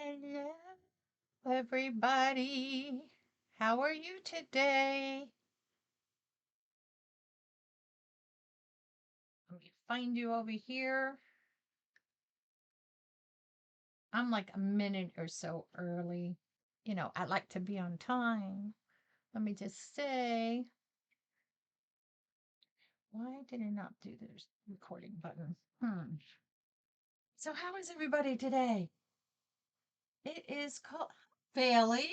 Hello, everybody. How are you today? Let me find you over here. I'm like a minute or so early. You know, I like to be on time. Let me just say, why did I not do this recording button? So, how is everybody today? It is called Bailey.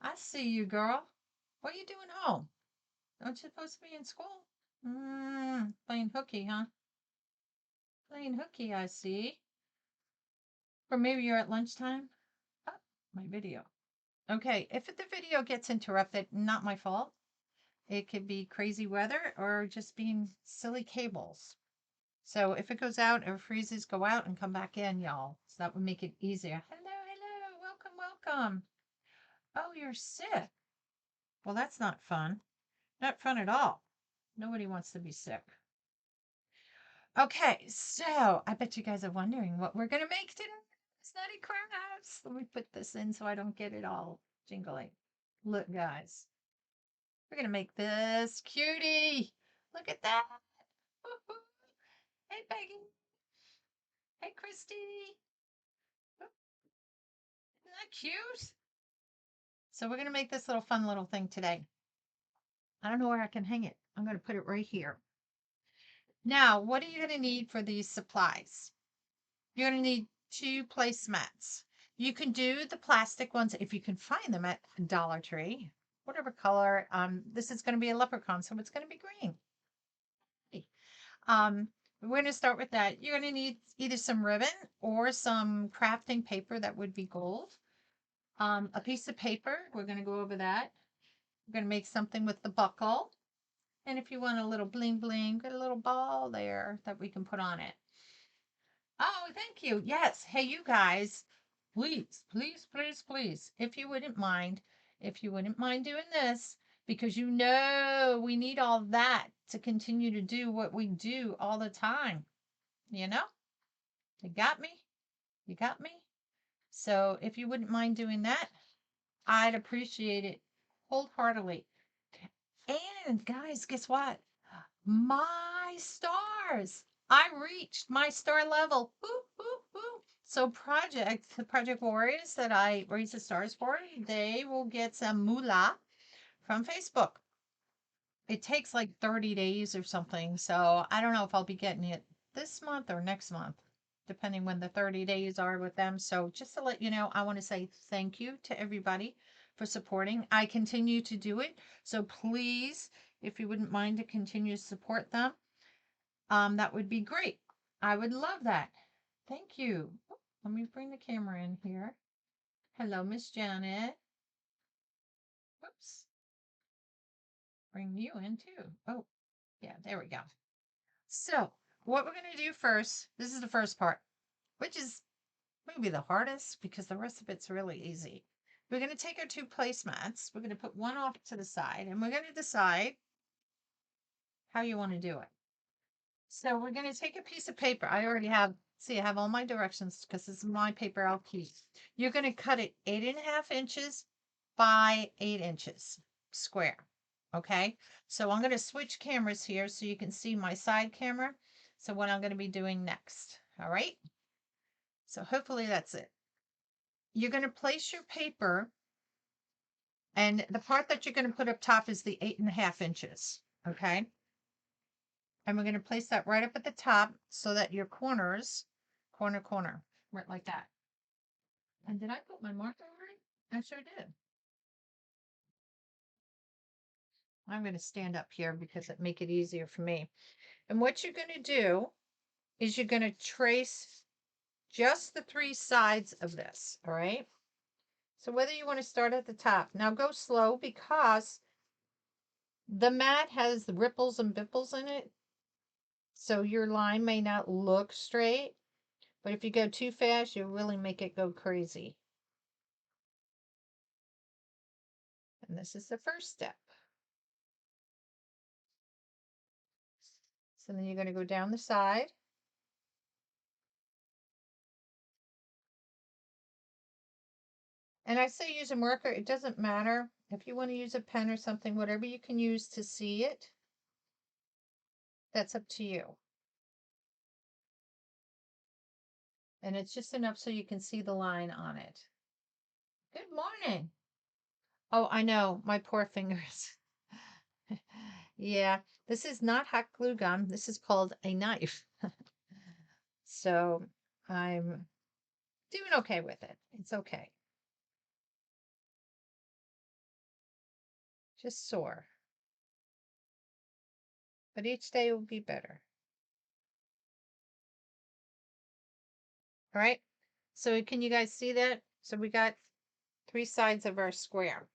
I see you, girl. What are you doing home? Aren't you supposed to be in school? Playing hooky, huh? Playing hooky, I see. Or maybe you're at lunchtime. Oh, my video. Okay, if the video gets interrupted, not my fault. It could be crazy weather or just being silly cables. So if it goes out or freezes, go out and come back in, y'all. So that would make it easier. Hello, hello, welcome, welcome. Oh, you're sick. Well, that's not fun. Not fun at all. Nobody wants to be sick. Okay, so I bet you guys are wondering what we're going to make today. Nutty Krafts. Let me put this in so I don't get it all jingly. Look, guys, we're going to make this cutie. Look at that. Woo-hoo. Hey, Peggy. Hey, Christy. Isn't that cute? So we're going to make this little fun little thing today. I don't know where I can hang it. I'm going to put it right here. Now, what are you going to need for these supplies? You're going to need 2 placemats. You can do the plastic ones if you can find them at Dollar Tree, whatever color. This is going to be a leprechaun, so it's going to be green. We're going to start with that. You're going to need either some ribbon or some crafting paper that would be gold. A piece of paper. We're going to go over that. We're going to make something with the buckle. And if you want a little bling bling, get a little ball there that we can put on it. Oh, thank you. Yes. Hey, you guys, please, please, please, please, if you wouldn't mind doing this, because you know we need all that to continue to do what we do all the time. You know, you got me. You got me. So if you wouldn't mind doing that, I'd appreciate it wholeheartedly. And guys, guess what? My stars. I reached my star level. Woo, woo, woo. So Project Warriors that I raise the stars for, they will get some moolah from Facebook. It takes like 30 days or something. So I don't know if I'll be getting it this month or next month, depending when the 30 days are with them. So just to let you know, I want to say thank you to everybody for supporting. I continue to do it. So please, if you wouldn't mind to continue to support them, that would be great. I would love that. Thank you. Let me bring the camera in here. Hello, Miss Janet. Whoops. Bring you in too. Oh, yeah, there we go. So, what we're going to do first, this is the first part, which is maybe the hardest because the rest of it's really easy. We're going to take our 2 placemats. We're going to put one off to the side and we're going to decide how you want to do it. So we're going to take a piece of paper. I already have, see, I have all my directions because this is my paper I'll keep. You're going to cut it 8.5 inches by 8 inches square. Okay. So I'm going to switch cameras here so you can see my side camera. So what I'm going to be doing next. All right. So hopefully that's it. You're going to place your paper, and the part that you're going to put up top is the 8.5 inches. Okay. And we're going to place that right up at the top so that your corners, corner, right like that. And did I put my marker right? I sure did. I'm going to stand up here because it make it easier for me. And what you're going to do is you're going to trace just the 3 sides of this. All right. So whether you want to start at the top, now go slow because the mat has the ripples and bipples in it. So your line may not look straight, but if you go too fast, you'll really make it go crazy. And this is the first step. So then you're going to go down the side. And I say use a marker. It doesn't matter. If you want to use a pen or something, whatever you can use to see it, that's up to you. And it's just enough so you can see the line on it. Good morning. Oh, I know, my poor fingers. Yeah, this is not hot glue gun. This is called a knife. So I'm doing okay with it. It's okay. Just sore. But each day will be better. All right. So can you guys see that? So we got 3 sides of our square.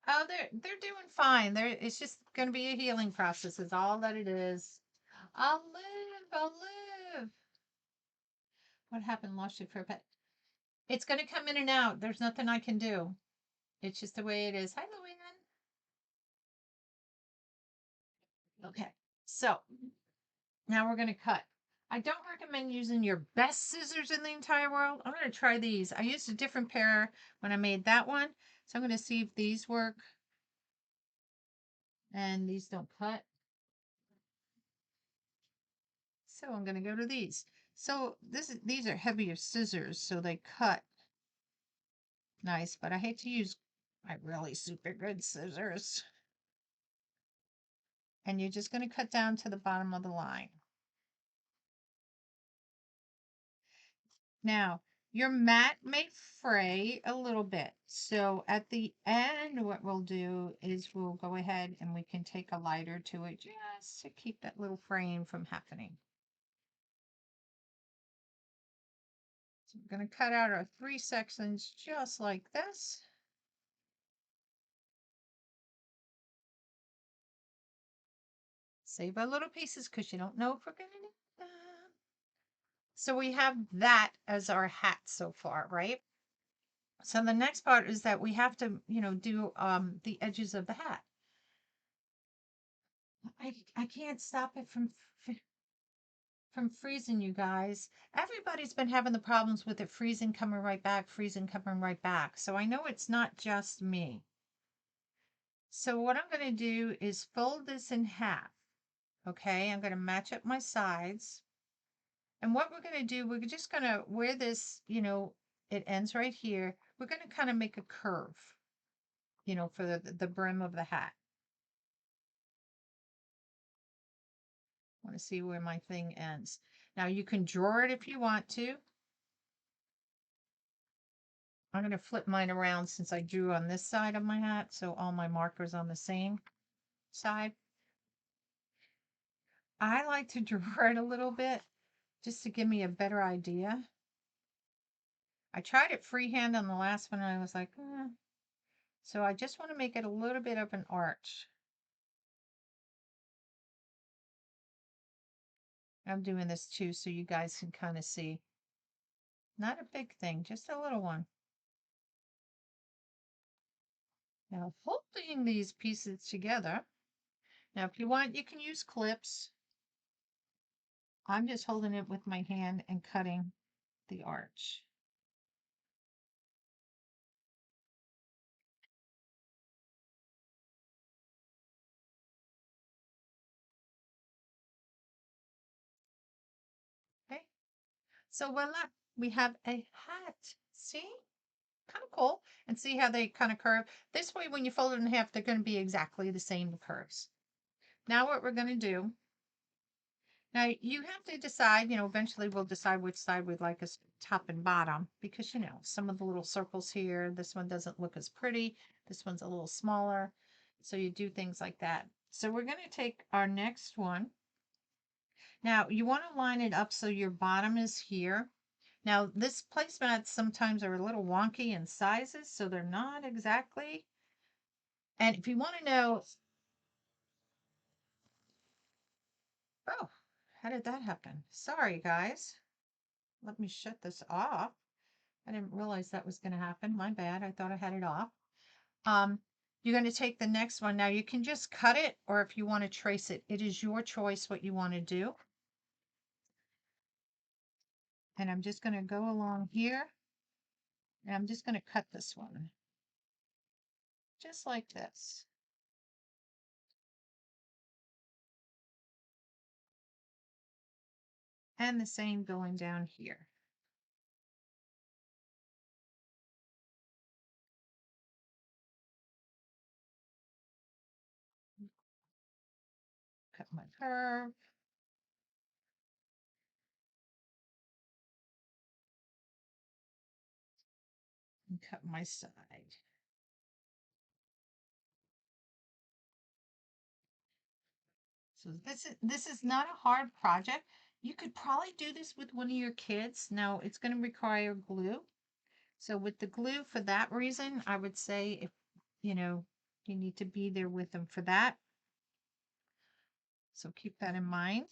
Oh, they're doing fine. It's just going to be a healing process. Is all that it is. I'll live. I'll live. What happened? Lost you for a pet. It's going to come in and out. There's nothing I can do. It's just the way it is. Hi, Luann. Okay. So now we're going to cut. I don't recommend using your best scissors in the entire world. I'm going to try these. I used a different pair when I made that one. So I'm going to see if these work. And these don't cut. So I'm going to go to these. So these are heavier scissors, so they cut nice, but I hate to use my really super good scissors. And you're just going to cut down to the bottom of the line. Now, your mat may fray a little bit. So at the end, what we'll do is we'll go ahead and we can take a lighter to it just to keep that little fraying from happening. So we're going to cut out our 3 sections just like this. Save our little pieces because you don't know if we're going to need them. So we have that as our hat so far, right? So the next part is that we have to, do the edges of the hat. I can't stop it from freezing, you guys. Everybody's been having the problems with it freezing, coming right back, freezing, coming right back. So I know it's not just me. So what I'm going to do is fold this in half. Okay, I'm going to match up my sides. And what we're going to do, we're just going to, where this, it ends right here, we're going to kind of make a curve, for the brim of the hat. I want to see where my thing ends. Now you can draw it if you want to. I'm going to flip mine around since I drew on this side of my hat, so all my markers on the same side. I like to draw it a little bit just to give me a better idea. I tried it freehand on the last one and I was like, eh. So I just want to make it a little bit of an arch. I'm doing this too so you guys can kind of see. Not a big thing, just a little one. Now holding these pieces together. Now if you want, you can use clips. I'm just holding it with my hand and cutting the arch. Okay, so voila, we have a hat. See? Kind of cool. And see how they kind of curve? This way, when you fold it in half, they're going to be exactly the same curves. Now what we're going to do, now you have to decide, eventually we'll decide which side we'd like as top and bottom because, some of the little circles here, this one doesn't look as pretty. This one's a little smaller. So you do things like that. So we're going to take our next one. Now you want to line it up so your bottom is here. Now this placemats sometimes are a little wonky in sizes, so they're not exactly. And if you want to know, oh, how did that happen? Sorry, guys. Let me shut this off. I didn't realize that was going to happen. My bad. I thought I had it off. You're going to take the next one. Now you can just cut it, or if you want to trace it, it is your choice what you want to do. And I'm just going to go along here, and I'm just going to cut this one just like this. And the same going down here. Cut my curve. And cut my side. So this is not a hard project. You could probably do this with one of your kids. Now it's going to require glue. So with the glue, for that reason, I would say if you know you need to be there with them for that. So keep that in mind.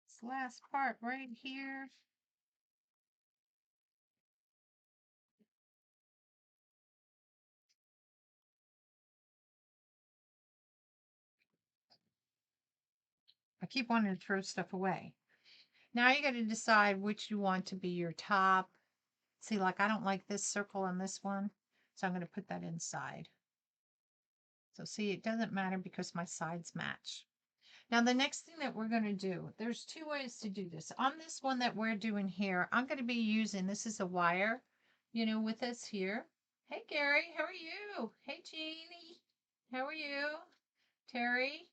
This last part right here. I keep wanting to throw stuff away. Now you got to decide which you want to be your top. See, like I don't like this circle on this one, so I'm going to put that inside. So see, it doesn't matter because my sides match. Now the next thing that we're going to do, there's two ways to do this. On this one that we're doing here, I'm going to be using, this is a wire, with us here. Hey Gary, how are you? Hey Jeannie, how are you? Terry,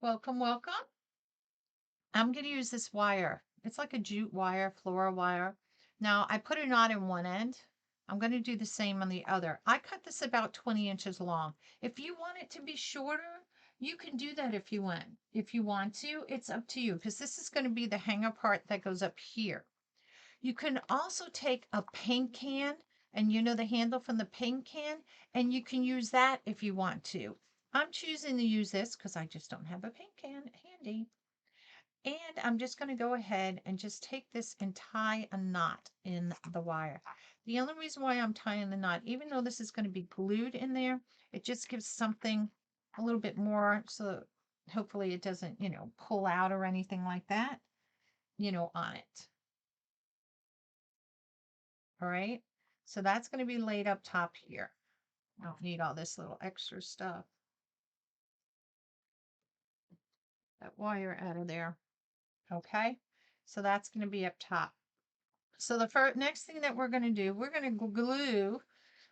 welcome, welcome. I'm going to use this wire. It's like a jute wire, floral wire. Now I put a knot in one end. I'm going to do the same on the other. I cut this about 20 inches long. If you want it to be shorter, you can do that if you want. If you want to, it's up to you because this is going to be the hanger part that goes up here. You can also take a paint can and the handle from the paint can, and you can use that if you want to. I'm choosing to use this because I just don't have a paint can handy. And I'm just going to go ahead and just take this and tie a knot in the wire. The only reason why I'm tying the knot, even though this is going to be glued in there, it just gives something a little bit more so hopefully it doesn't, pull out or anything like that, on it. All right. So that's going to be laid up top here. I don't need all this little extra stuff. That wire out of there. Okay. So that's going to be up top. So the next thing that we're going to do, we're going to glue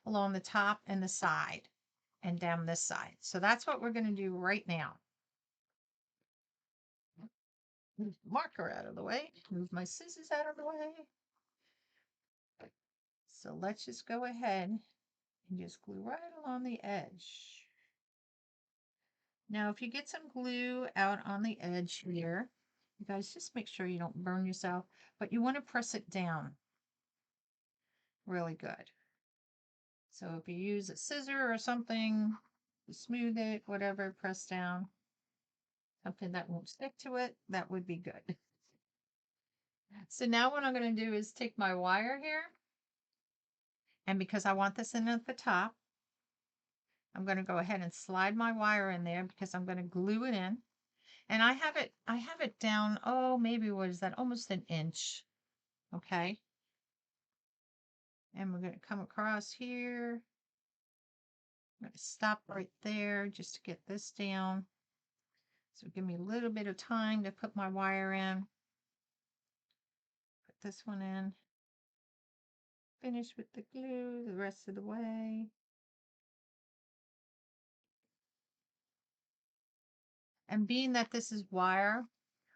along the top and the side and down this side. So that's what we're going to do right now. Move the marker out of the way. Move my scissors out of the way. So let's just go ahead and just glue right along the edge. Now, if you get some glue out on the edge here, you guys just make sure you don't burn yourself, but you want to press it down really good. So if you use a scissor or something to smooth it, whatever, press down. Something that won't stick to it, that would be good. So now what I'm going to do is take my wire here, and because I want this in at the top, I'm going to go ahead and slide my wire in there because I'm going to glue it in. And I have it down, oh, maybe what is that? Almost an inch. Okay. And we're going to come across here. I'm going to stop right there just to get this down. So give me a little bit of time to put my wire in. Put this one in. Finish with the glue the rest of the way. And being that this is wire,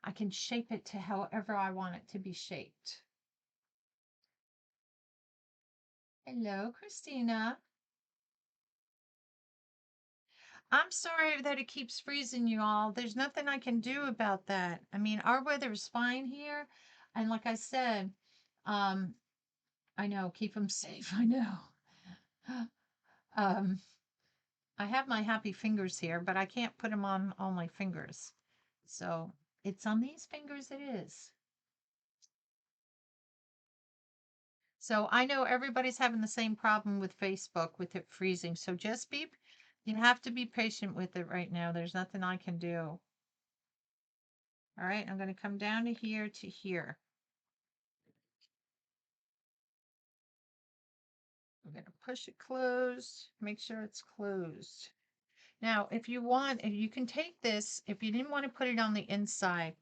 I can shape it to however I want it to be shaped. Hello, Christina. I'm sorry that it keeps freezing you all. There's nothing I can do about that. I mean, our weather is fine here. And like I said, I know, keep them safe. I know. I have my happy fingers here, but I can't put them on all my fingers. So it's on these fingers it is. So I know everybody's having the same problem with Facebook with it freezing. So just you have to be patient with it right now. There's nothing I can do. All right, I'm going to come down to here to here. I'm going to push it closed, make sure it's closed. Now, if you want, if you can take this, if you didn't want to put it on the inside,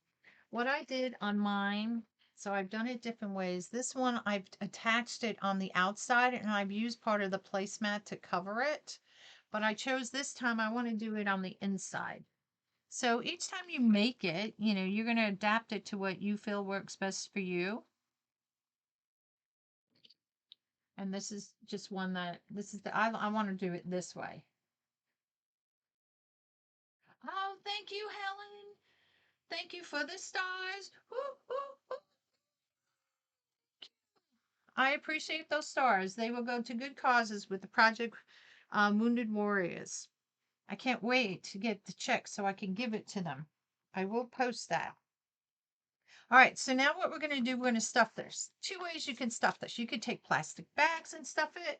what I did on mine, so I've done it different ways. This one, I've attached it on the outside and I've used part of the placemat to cover it. But I chose this time, I want to do it on the inside. So each time you make it, you know, you're going to adapt it to what you feel works best for you. And this is just one that, this is the, I want to do it this way. Oh, thank you, Helen. Thank you for the stars. Woo, woo, woo. I appreciate those stars. They will go to good causes with the Project Wounded Warriors. I can't wait to get the check so I can give it to them. I will post that. All right, so now what we're going to do, we're going to stuff this. Two ways you can stuff this. You could take plastic bags and stuff it,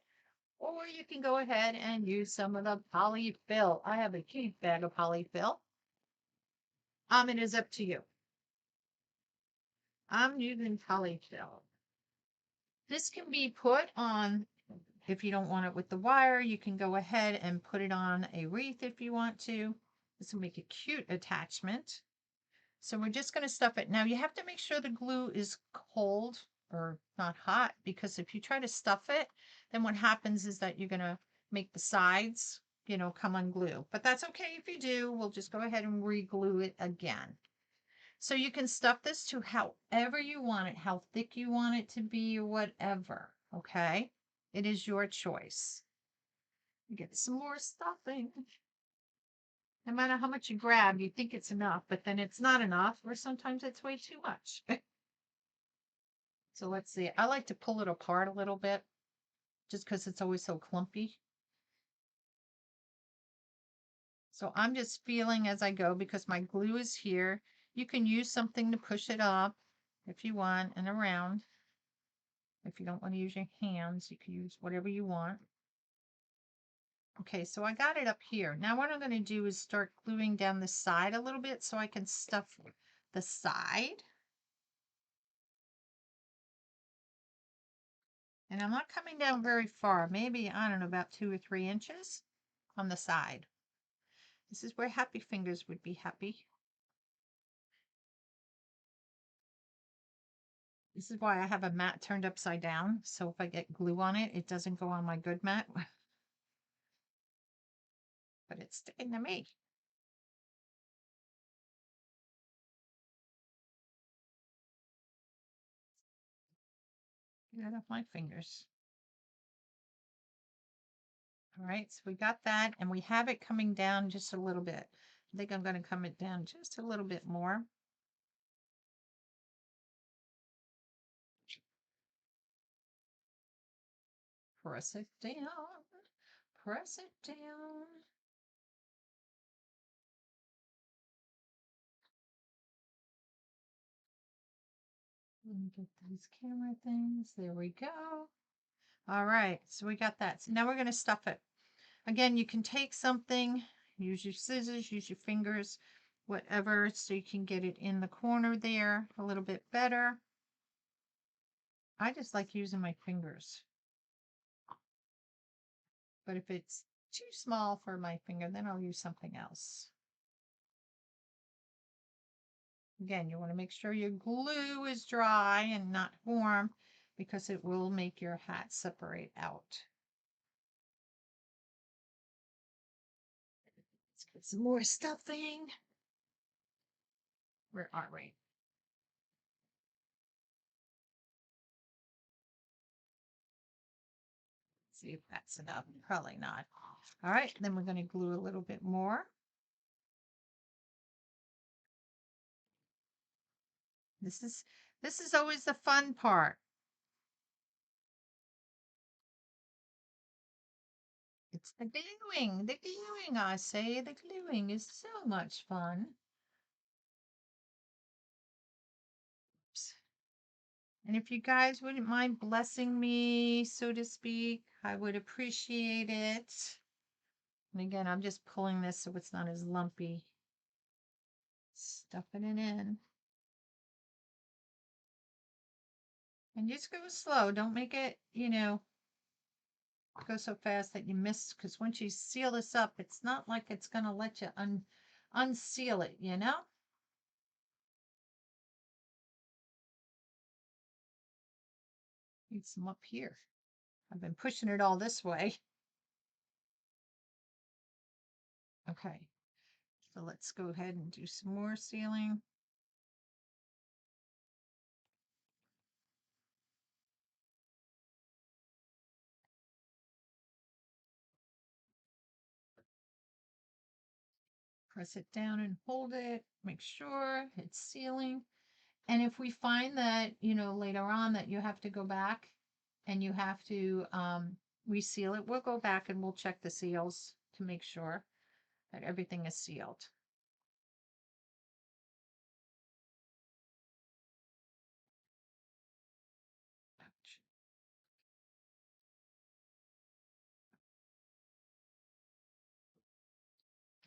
or you can go ahead and use some of the polyfill. I have a cute bag of polyfill. It is up to you. I'm using polyfill. This can be put on, if you don't want it with the wire, you can go ahead and put it on a wreath if you want to. This will make a cute attachment. So we're just going to stuff it. Now you have to make sure the glue is cold or not hot, because if you try to stuff it, then what happens is that you're going to make the sides, you know, come unglued. But that's okay if you do. We'll just go ahead and re-glue it again. So you can stuff this to however you want it, how thick you want it to be, or whatever, okay? It is your choice. Get some more stuffing. No matter how much you grab, you think it's enough, but then it's not enough, or sometimes it's way too much. So let's see. I like to pull it apart a little bit, just because it's always so clumpy. So I'm just feeling as I go, because my glue is here. You can use something to push it up if you want, and around. If you don't want to use your hands, you can use whatever you want. Okay, so I got it up here. Now what I'm going to do is start gluing down the side a little bit so I can stuff the side. And I'm not coming down very far, maybe, I don't know, about 2 or 3 inches on the side. This is where happy fingers would be happy. This is why I have a mat turned upside down, so if I get glue on it, it doesn't go on my good mat. But it's sticking to me. Get off my fingers. All right, so we got that, and we have it coming down just a little bit. I think I'm going to come it down just a little bit more. Press it down. Press it down. Let me get these camera things. There we go. All right, so we got that. So now we're going to stuff it. Again, you can take something, use your scissors, use your fingers, whatever, so you can get it in the corner there a little bit better. I just like using my fingers. But if it's too small for my finger, then I'll use something else. Again, you want to make sure your glue is dry and not warm, because it will make your hat separate out. Let's get some more stuffing. Where are we? See if that's enough. Probably not. All right, then we're going to glue a little bit more. This is always the fun part. It's the gluing. The gluing, I say. The gluing is so much fun. Oops. And if you guys wouldn't mind blessing me, so to speak, I would appreciate it. And again, I'm just pulling this so it's not as lumpy. Stuffing it in. And just go slow. Don't make it, go so fast that you miss. Because once you seal this up, it's not like it's going to let you unseal it, Need some up here. I've been pushing it all this way. Okay. So let's go ahead and do some more sealing. Press it down and hold it. Make sure it's sealing. And if we find that, later on that you have to go back and you have to reseal it, we'll go back and we'll check the seals to make sure that everything is sealed.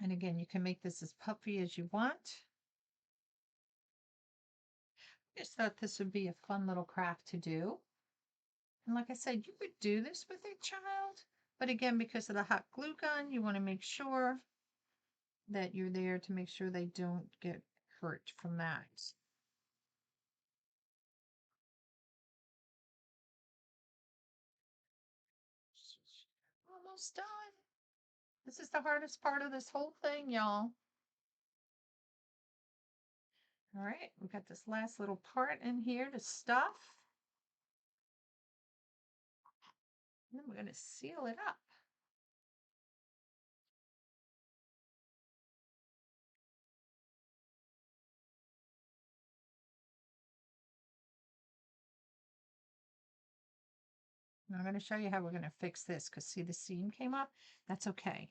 And again, you can make this as puffy as you want. Just thought this would be a fun little craft to do. And like I said, you could do this with a child, but again, because of the hot glue gun, you want to make sure that you're there to make sure they don't get hurt from that. Almost done. This is the hardest part of this whole thing, y'all. All right, we got this last little part in here to stuff. And then we're going to seal it up. And I'm going to show you how we're going to fix this because see the seam came up? That's okay.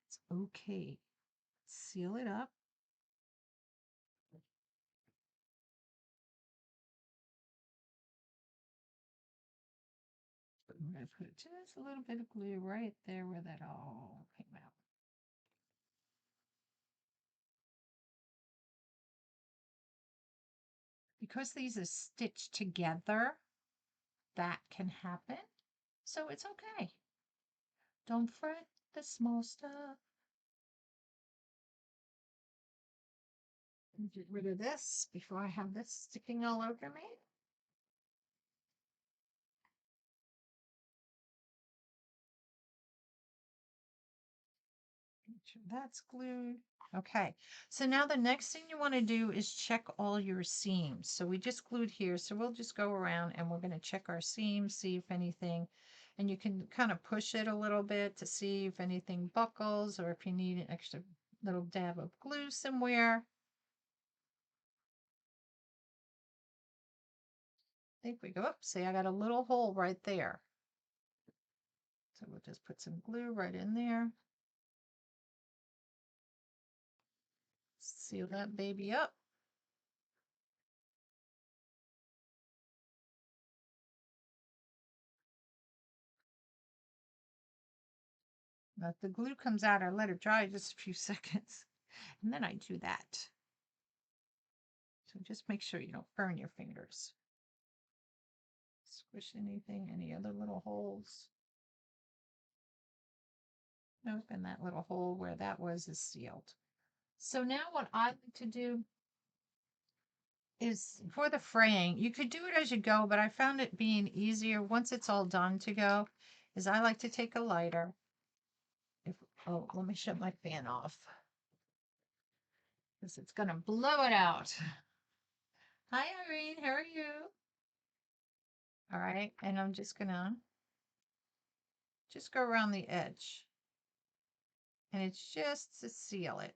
It's okay. Seal it up. I'm going to put just a little bit of glue right there where that all came out. Because these are stitched together, that can happen. So it's okay. Don't fret the small stuff. Get rid of this before I have this sticking all over me. Make sure that's glued. Okay, so now the next thing you want to do is check all your seams. So we just glued here, so we'll just go around and we're going to check our seams, see if anything, and you can kind of push it a little bit to see if anything buckles or if you need an extra little dab of glue somewhere. I think we go up, see I got a little hole right there. So we'll just put some glue right in there. Seal that baby up. Now, if the glue comes out, I let it dry just a few seconds, and then I do that. So just make sure you don't burn your fingers. Squish anything, any other little holes. Nope, and that little hole where that was is sealed. So now what I like to do is for the fraying, you could do it as you go, but I found it being easier once it's all done to go, is I like to take a lighter. Oh, let me shut my fan off because it's going to blow it out. Hi, Irene. How are you? All right. And I'm just going to just go around the edge. And it's just to seal it.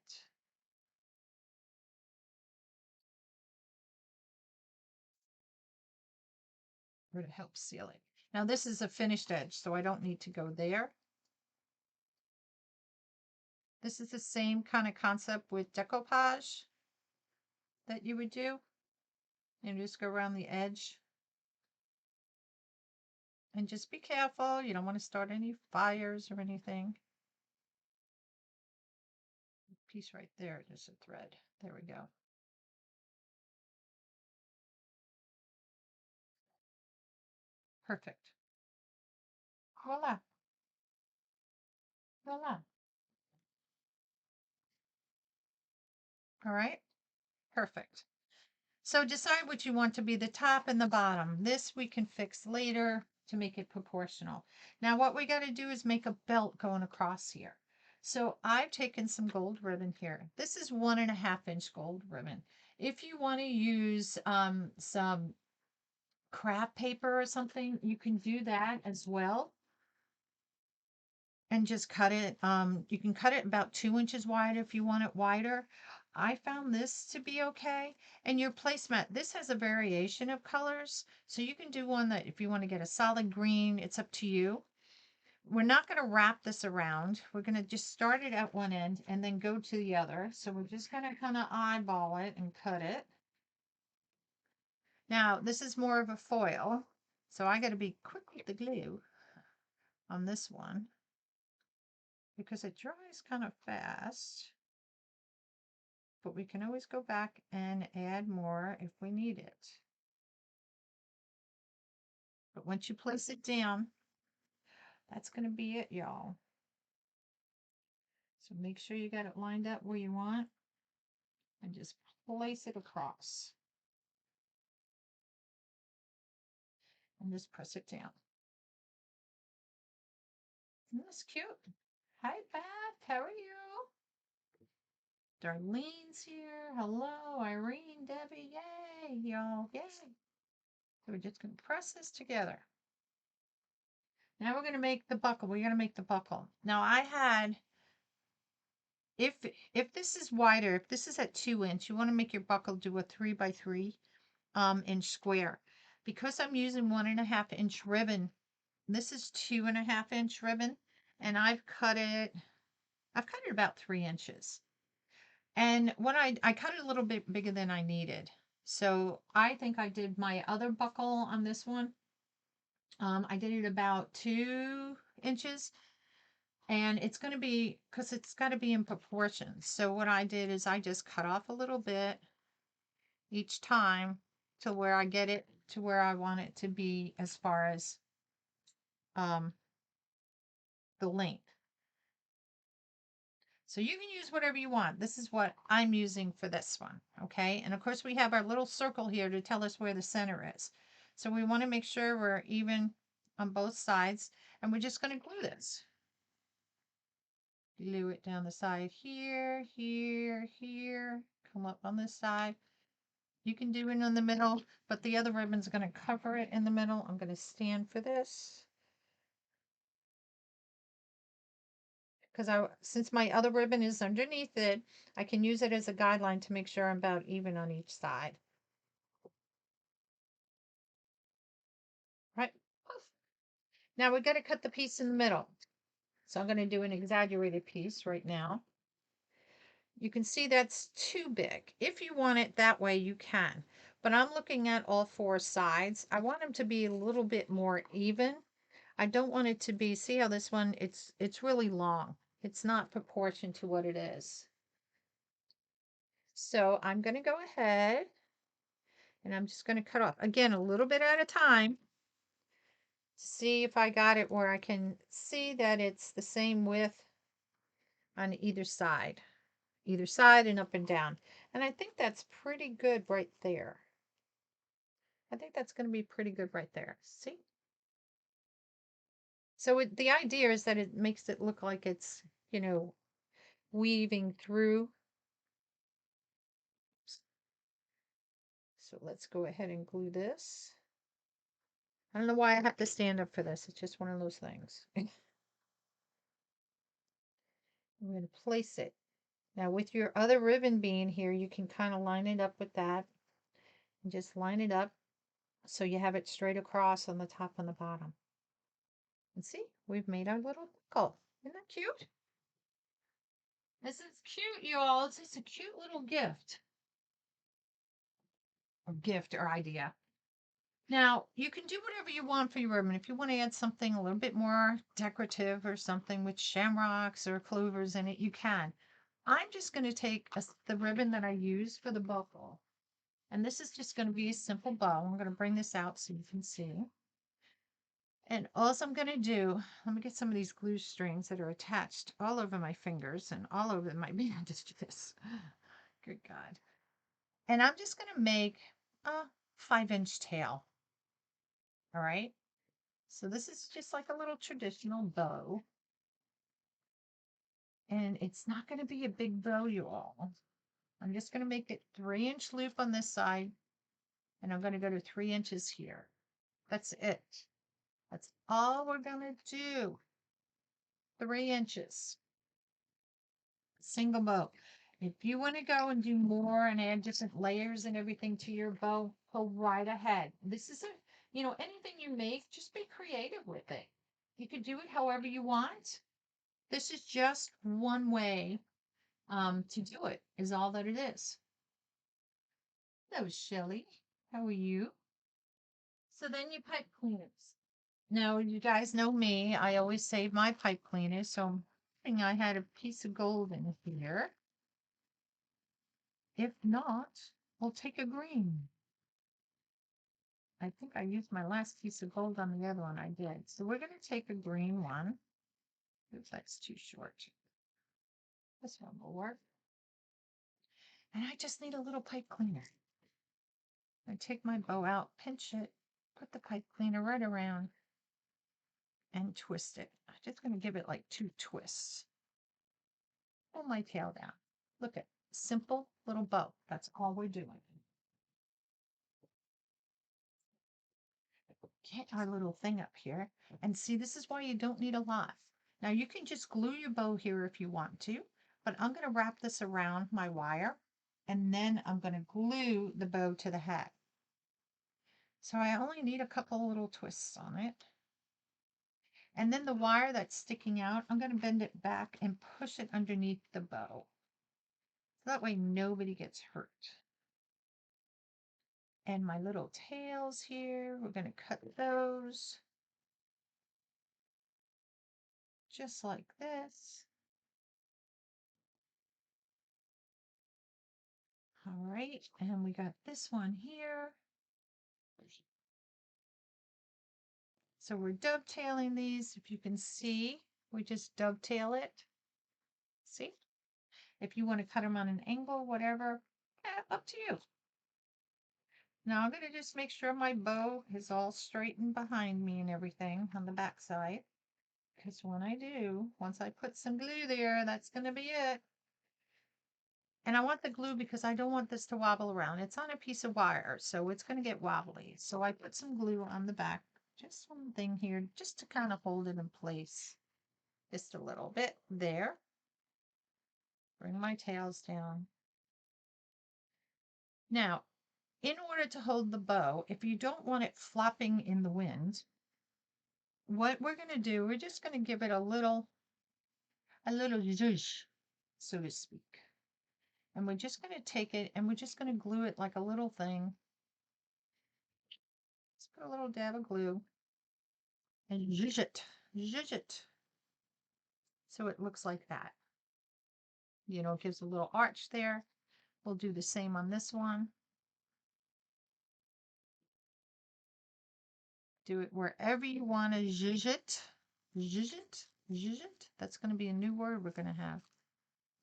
Or to help seal it. Now this is a finished edge, so I don't need to go there. This is the same kind of concept with decoupage that you would do. And just go around the edge. And just be careful. You don't want to start any fires or anything. Piece right there, just a thread. There we go. Perfect. Voila. Voila. All right. Perfect. So decide what you want to be the top and the bottom. This we can fix later to make it proportional. Now what we got to do is make a belt going across here. So I've taken some gold ribbon here. This is 1.5 inch gold ribbon. If you want to use some craft paper or something, you can do that as well. And just cut it. You can cut it about 2 inches wide if you want it wider. I found this to be okay. And your placemat, this has a variation of colors. So you can do one that if you want to get a solid green, it's up to you. We're not going to wrap this around. We're going to just start it at one end and then go to the other. So we're just going to kind of eyeball it and cut it. Now, this is more of a foil. So I got to be quick with the glue on this one, because it dries kind of fast, but we can always go back and add more if we need it. But once you place it down, that's going to be it, y'all. So make sure you got it lined up where you want and just place it across and just press it down. Isn't this cute? Hi, Beth. How are you? Darlene's here. Hello, Irene, Debbie. Yay, y'all. Yay. So we're just going to press this together. Now we're going to make the buckle. We're going to make the buckle. Now I had, if this is wider, if this is at 2 inch, you want to make your buckle do a 3x3 inch square. Because I'm using 1.5 inch ribbon, this is 2.5 inch ribbon, and I've cut it about 3 inches. And when I cut it a little bit bigger than I needed. So I think I did my other buckle on this one. I did it about 2 inches, and it's going to be, because it's got to be in proportion. So what I did is I just cut off a little bit each time to where I get it to where I want it to be as far as the length. So you can use whatever you want. This is what I'm using for this one. Okay. And of course we have our little circle here to tell us where the center is. So we want to make sure we're even on both sides, and we're just going to glue this. Glue it down the side here, here, here. Come up on this side. You can do it in the middle, but the other ribbon's going to cover it in the middle. I'm going to stand for this, because since my other ribbon is underneath it, I can use it as a guideline to make sure I'm about even on each side. Right. Now we've got to cut the piece in the middle. So I'm going to do an exaggerated piece right now. You can see that's too big. If you want it that way, you can. But I'm looking at all four sides. I want them to be a little bit more even. I don't want it to be, see how this one, it's really long. It's not proportion to what it is. So I'm going to go ahead and I'm just going to cut off, again, a little bit at a time, to see if I got it where I can see that it's the same width on either side and up and down. And I think that's pretty good right there. I think that's going to be pretty good right there. See? So the idea is that it makes it look like it's, weaving through. So let's go ahead and glue this. I don't know why I have to stand up for this. It's just one of those things. I'm going to place it. Now with your other ribbon being here, you can kind of line it up with that. And just line it up so you have it straight across on the top and the bottom. And see, we've made our little buckle. Isn't that cute? This is cute, y'all. It's just a cute little gift. or gift or idea. Now, you can do whatever you want for your ribbon. If you want to add something a little bit more decorative or something with shamrocks or clovers in it, you can. I'm just going to take the ribbon that I used for the bow. And this is just going to be a simple bow. I'm going to bring this out so you can see. And all I'm going to do, let me get some of these glue strings that are attached all over my fingers and all over my band. Just this. Good God. And I'm just going to make a 5-inch tail. All right. So this is just like a little traditional bow. And it's not going to be a big bow, you all. I'm just going to make it 3-inch loop on this side. And I'm going to go to 3 inches here. That's it. That's all we're going to do. 3 inches. Single bow. If you want to go and do more and add different layers and everything to your bow, go right ahead. This is anything you make, just be creative with it. You can do it however you want. This is just one way to do it, is all that it is. Hello, Shelly. How are you? So then you pipe cleaners. Now, you guys know me. I always save my pipe cleaners, so I'm hoping I had a piece of gold in here. If not, we'll take a green. I think I used my last piece of gold on the other one. I did. So we're going to take a green one. Oops, that's too short. This one will work. And I just need a little pipe cleaner. I take my bow out, pinch it, put the pipe cleaner right around, and twist it. I'm just going to give it like 2 twists. Pull my tail down. Look at simple little bow. That's all we're doing. Get our little thing up here. And see, this is why you don't need a lot. Now you can just glue your bow here if you want to, but I'm going to wrap this around my wire and then I'm going to glue the bow to the hat. So I only need a couple little twists on it. And then the wire that's sticking out, I'm going to bend it back and push it underneath the bow. So that way nobody gets hurt. And my little tails here, we're going to cut those just like this. All right, and we got this one here. So we're dovetailing these. If you can see, we just dovetail it. See? If you want to cut them on an angle, whatever, up to you. Now I'm going to just make sure my bow is all straightened behind me and everything on the back side. Because when I do, once I put some glue there, that's going to be it. And I want the glue because I don't want this to wobble around. It's on a piece of wire, so it's going to get wobbly. So I put some glue on the back. Just one thing here, just to kind of hold it in place. Just a little bit there. Bring my tails down. Now, in order to hold the bow, if you don't want it flopping in the wind, what we're going to do, we're just going to give it a little zhuzh, so to speak. And we're just going to take it and we're just going to glue it like a little thing. Let's put a little dab of glue and zhuzh it. So it looks like that. You know, it gives a little arch there. We'll do the same on this one. Do it wherever you want to zhuzh it. Zhuzh it. Zhuzh it. That's going to be a new word we're going to have.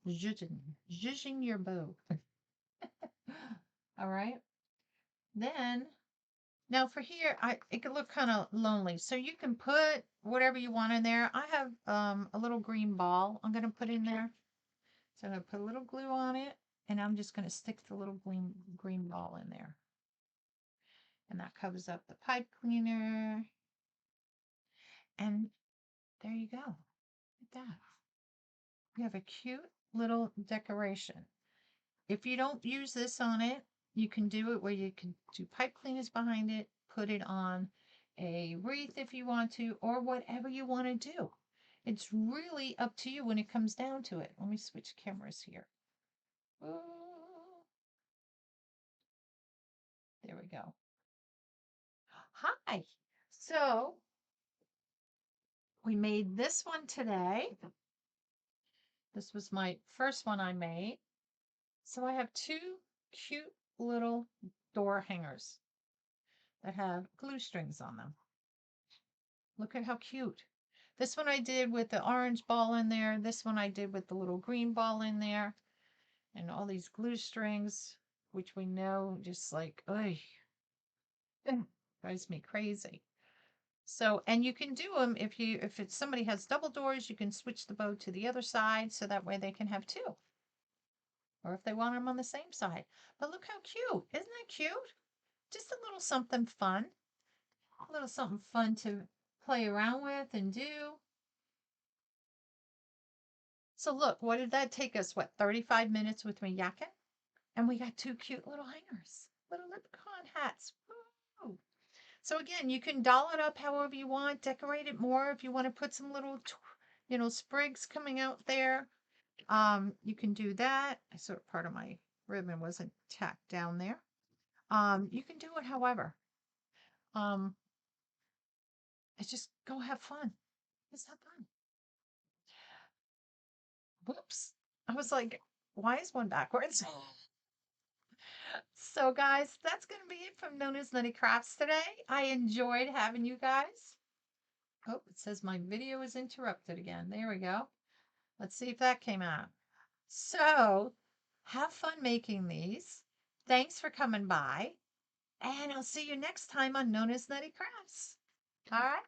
Zhuzhing your bow. All right. Then, now for here, it could look kind of lonely. So you can put whatever you want in there. I have a little green ball I'm going to put in there. So I'm going to put a little glue on it. And I'm just going to stick the little green ball in there. And that covers up the pipe cleaner. And there you go. Look at that. You have a cute little decoration. If you don't use this on it, you can do it where you can do pipe cleaners behind it, put it on a wreath if you want to, or whatever you want to do. It's really up to you when it comes down to it. Let me switch cameras here. There we go. Hi. So we made this one today. This was my first one I made. So I have two cute little door hangers that have glue strings on them. Look at how cute. This one I did with the orange ball in there. This one I did with the little green ball in there. And all these glue strings, which we know just like, oy, drives me crazy. So, and you can do them if it's somebody has double doors, you can switch the bow to the other side so that way they can have two. Or if they want them on the same side. But look how cute. Isn't that cute? Just a little something fun. A little something fun to play around with and do. So look, what did that take us? What, 35 minutes with me yakking? And we got two cute little hangers. Little leprechaun hats. Woo! So again, you can doll it up however you want, decorate it more if you want to put some little, sprigs coming out there. You can do that. I sort of part of my ribbon wasn't tacked down there. You can do it however. Um, it's just go have fun. Just have fun. Whoops. I was like, why is one backwards? So guys, that's going to be it from Nonnas Nutty Crafts today. I enjoyed having you guys. Oh, it says my video is interrupted again. There we go. Let's see if that came out. So, have fun making these. Thanks for coming by. And I'll see you next time on Nonnas Nutty Crafts. All right.